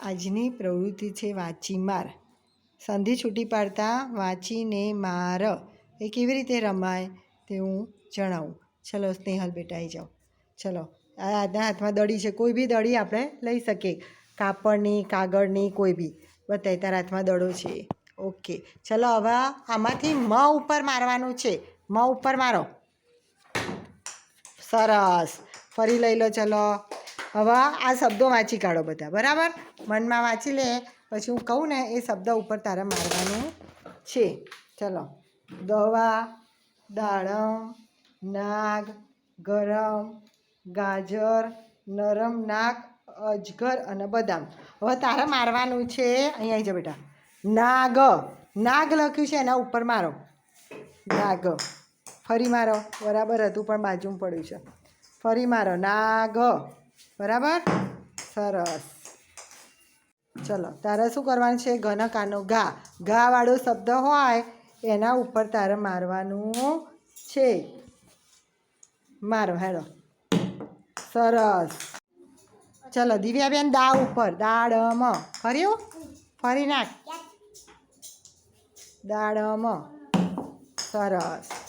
આજની પ્રવૃત્તિ છે વાંચી માર. સંધિ છૂટી પાડતા વાંચીને માર એ કેવી રીતે રમાય તે હું જણાવું. ચલો સ્નેહલ બેટા આવી જાઓ. ચલો આજના હાથમાં દડી છે, કોઈ બી દડી આપણે લઈ શકીએ, કાપડની, કાગળની, કોઈ બી. બતાય તારા હાથમાં દડો છે. ઓકે, ચલો હવે આમાંથી મ ઉપર મારવાનું છે. મ ઉપર મારો. સરસ, ફરી લઈ લો. ચલો હવે આ શબ્દો વાંચી કાઢો બધા, બરાબર? મનમાં વાંચી લે, પછી હું કહું ને એ શબ્દ ઉપર તારે મારવાનું છે. ચલો, દવા, દાડમ, નાગ, ગરમ, ગાજર, નરમ નાક, અજગર અને બદામ. હવે તારે મારવાનું છે. અહીંયા આવી જાઓ બેટા. નાગ, નાગ લખ્યું છે એના ઉપર મારો. નાગ. ફરી મારો. બરાબર હતું પણ બાજુમાં પડ્યું છે. ફરી મારો. નાગ. બરાબર, સરસ. ચલો તારે શું કરવાનું છે? ઘન કાનો ઘા. ઘા વાળો શબ્દ હોય એના ઉપર તારે મારવાનું છે. મારો. હેડો. સરસ. ચલો દિવ્યાબેન દા ઉપર. દાડમ. કર્યું? ફરી નાખ. દાડમ. સરસ.